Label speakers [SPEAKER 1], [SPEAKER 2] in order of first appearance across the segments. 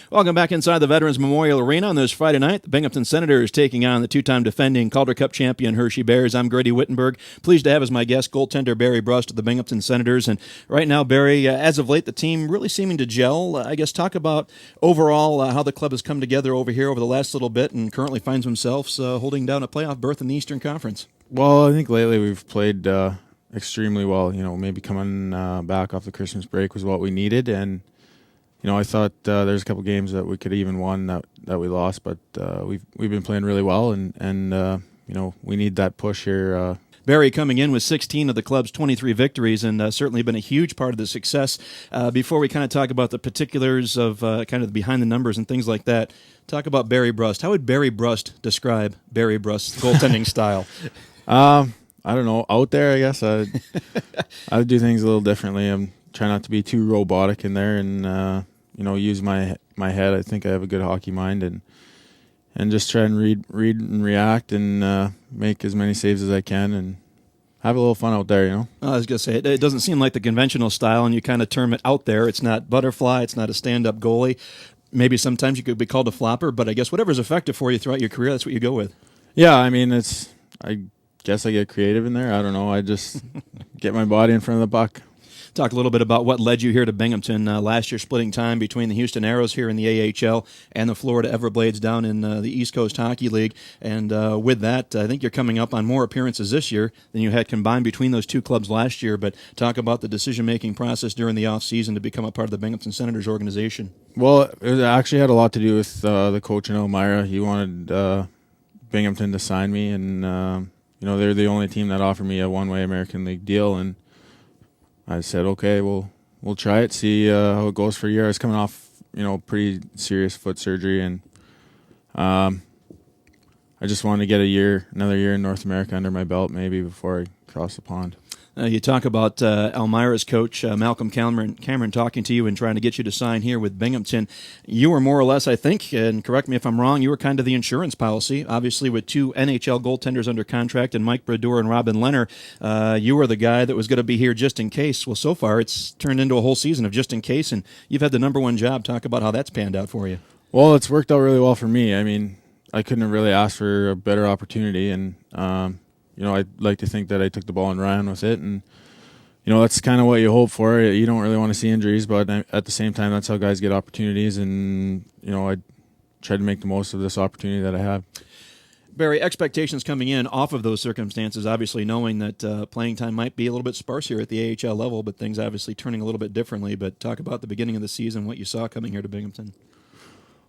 [SPEAKER 1] Welcome back inside the Veterans Memorial Arena on this Friday night. The Binghamton Senators taking on the two-time defending Calder Cup champion Hershey Bears. I'm Grady Whittenburg. Pleased to have as my guest goaltender Barry Brust of the Binghamton Senators. And right now, Barry, as of late, the team really seeming to gel. I guess talk about overall how the club has come together over here over the last little bit and currently finds themselves holding down a playoff berth in the Eastern Conference.
[SPEAKER 2] Well, I think lately we've played extremely well. Maybe coming back off the Christmas break was what we needed, and I thought there's a couple games that we could have even won that we lost, but we've been playing really well, and we need that push here.
[SPEAKER 1] Barry coming in with 16 of the club's 23 victories, and certainly been a huge part of the success. Before we kind of talk about the particulars of kind of behind the numbers and things like that, talk about Barry Brust. How would Barry Brust describe Barry Brust's goaltending style?
[SPEAKER 2] I don't know. Out there, I guess I would do things a little differently. I'm trying not to be too robotic in there, and use my head. I think I have a good hockey mind, and just try and read and react, and make as many saves as I can, and have a little fun out there.
[SPEAKER 1] I was going to say, it doesn't seem like the conventional style, and you kind of term it out there. It's not butterfly. It's not a stand-up goalie. Maybe sometimes you could be called a flopper, but I guess whatever's effective for you throughout your career, that's what you go with.
[SPEAKER 2] Yeah, I mean, I guess I get creative in there. I don't know. I just get my body in front of the puck.
[SPEAKER 1] Talk a little bit about what led you here to Binghamton last year, splitting time between the Houston Aeros here in the AHL and the Florida Everblades down in the East Coast Hockey League. And with that, I think you're coming up on more appearances this year than you had combined between those two clubs last year. But talk about the decision-making process during the offseason to become a part of the Binghamton Senators organization.
[SPEAKER 2] Well, it actually had a lot to do with the coach in Elmira. He wanted Binghamton to sign me, and they're the only team that offered me a one-way American League deal, and I said, okay, we'll try it, see how it goes for a year. I was coming off, pretty serious foot surgery, and I just wanted to get another year in North America under my belt maybe before I cross the pond.
[SPEAKER 1] You talk about Elmira's coach, Malcolm Cameron, talking to you and trying to get you to sign here with Binghamton. You were more or less, I think, and correct me if I'm wrong, you were kind of the insurance policy. Obviously, with two NHL goaltenders under contract and Mike Brodeur and Robin Lehner, you were the guy that was going to be here just in case. Well, so far, it's turned into a whole season of just in case, and you've had the number one job. Talk about how that's panned out for you.
[SPEAKER 2] Well, it's worked out really well for me. I mean, I couldn't have really asked for a better opportunity, and I'd like to think that I took the ball and ran with it, and that's kind of what you hope for. You don't really want to see injuries, but at the same time, that's how guys get opportunities, and I tried to make the most of this opportunity that I have.
[SPEAKER 1] Barry, expectations coming in off of those circumstances, obviously knowing that playing time might be a little bit sparse here at the AHL level, but things obviously turning a little bit differently. But talk about the beginning of the season, what you saw coming here to Binghamton.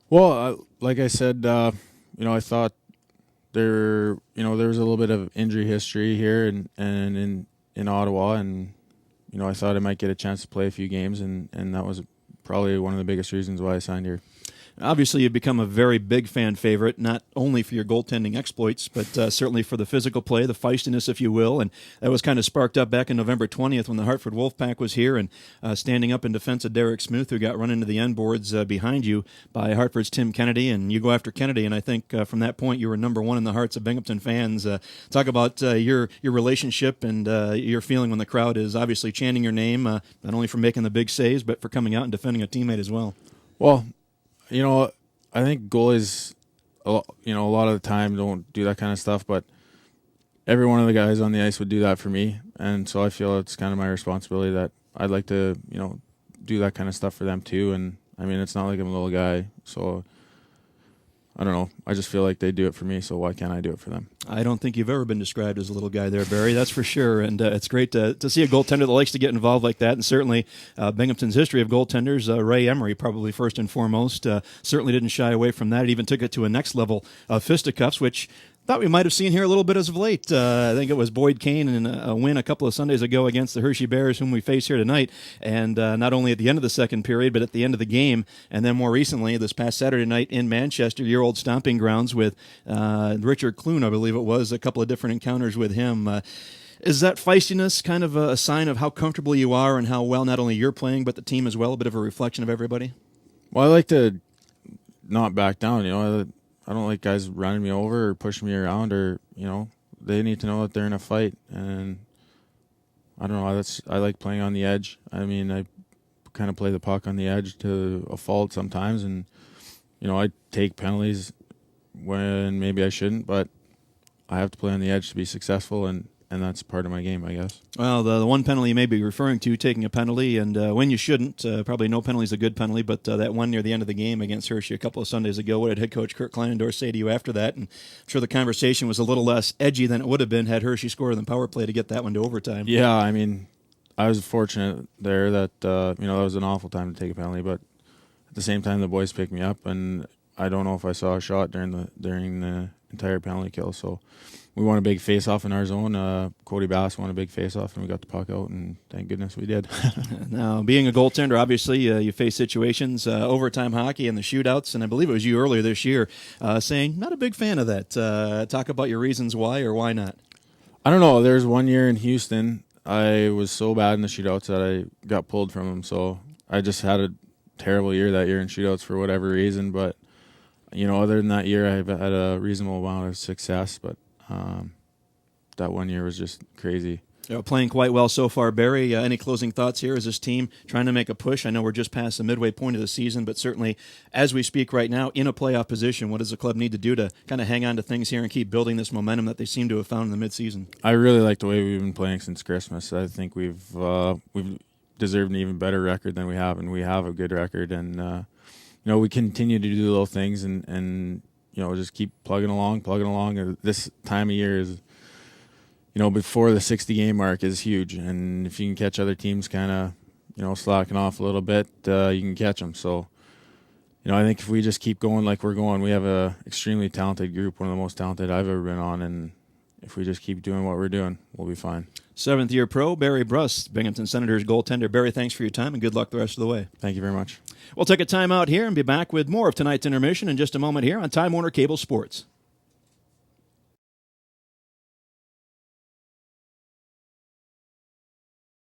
[SPEAKER 2] Well, like I said, I thought there was a little bit of injury history here and in Ottawa, and I thought I might get a chance to play a few games, and that was probably one of the biggest reasons why I signed here.
[SPEAKER 1] Obviously, you've become a very big fan favorite, not only for your goaltending exploits, but certainly for the physical play, the feistiness, if you will. And that was kind of sparked up back on November 20th when the Hartford Wolfpack was here and standing up in defense of Derek Smoot, who got run into the end boards behind you by Hartford's Tim Kennedy. And you go after Kennedy, and I think from that point you were number one in the hearts of Binghamton fans. Talk about your relationship and your feeling when the crowd is obviously chanting your name, not only for making the big saves, but for coming out and defending a teammate as well.
[SPEAKER 2] Well, I think goalies, a lot of the time don't do that kind of stuff, but every one of the guys on the ice would do that for me, and so I feel it's kind of my responsibility that I'd like to, do that kind of stuff for them too. And I mean, it's not like I'm a little guy, so I don't know. I just feel like they do it for me, so why can't I do it for them?
[SPEAKER 1] I don't think you've ever been described as a little guy there, Barry, that's for sure. And it's great to see a goaltender that likes to get involved like that. And certainly Binghamton's history of goaltenders, Ray Emery probably first and foremost, certainly didn't shy away from that. It even took it to a next level of fisticuffs, which thought we might have seen here a little bit as of late. I think it was Boyd Kane in a win a couple of Sundays ago against the Hershey Bears, whom we face here tonight. And not only at the end of the second period, but at the end of the game. And then more recently, this past Saturday night in Manchester, your old stomping grounds with Richard Clune, I believe it was, a couple of different encounters with him. Is that feistiness kind of a sign of how comfortable you are and how well not only you're playing, but the team as well, a bit of a reflection of everybody?
[SPEAKER 2] Well, I like to not back down, I don't like guys running me over or pushing me around, or they need to know that they're in a fight. And I don't know, I like playing on the edge. I mean, I kind of play the puck on the edge to a fault sometimes, and I take penalties when maybe I shouldn't, but I have to play on the edge to be successful, and that's part of my game, I guess.
[SPEAKER 1] Well, the one penalty you may be referring to, taking a penalty, and when you shouldn't, probably no penalty is a good penalty, but that one near the end of the game against Hershey a couple of Sundays ago, what did head coach Kurt Kleinendorf say to you after that? And I'm sure the conversation was a little less edgy than it would have been had Hershey scored in the power play to get that one to overtime.
[SPEAKER 2] Yeah, I mean, I was fortunate there that, that was an awful time to take a penalty, but at the same time, the boys picked me up, and I don't know if I saw a shot during the entire penalty kill, so we won a big face-off in our zone. Cody Bass won a big face-off, and we got the puck out, and thank goodness we did.
[SPEAKER 1] Now, being a goaltender, obviously, you face situations, overtime hockey and the shootouts, and I believe it was you earlier this year saying, not a big fan of that. Talk about your reasons why or why not.
[SPEAKER 2] I don't know. There's one year in Houston, I was so bad in the shootouts that I got pulled from them, so I just had a terrible year that year in shootouts for whatever reason, but other than that year, I've had a reasonable amount of success, but that one year was just crazy.
[SPEAKER 1] Playing quite well so far, Barry. Any closing thoughts here? Is this team trying to make a push? I know we're just past the midway point of the season, but certainly as we speak right now, in a playoff position, what does the club need to do to kind of hang on to things here and keep building this momentum that they seem to have found in the midseason? I
[SPEAKER 2] really like the way we've been playing since Christmas. I think we've deserved an even better record than we have, and we have a good record, and we continue to do little things and just keep plugging along. This time of year is, before the 60-game mark is huge. And if you can catch other teams kind of, slacking off a little bit, you can catch them. So, I think if we just keep going like we're going, we have a extremely talented group, one of the most talented I've ever been on. And if we just keep doing what we're doing, we'll be fine.
[SPEAKER 1] Seventh-year pro, Barry Brust, Binghamton Senators goaltender. Barry, thanks for your time, and good luck the rest of the way.
[SPEAKER 2] Thank you very much.
[SPEAKER 1] We'll take a time out here and be back with more of tonight's intermission in just a moment here on Time Warner Cable Sports.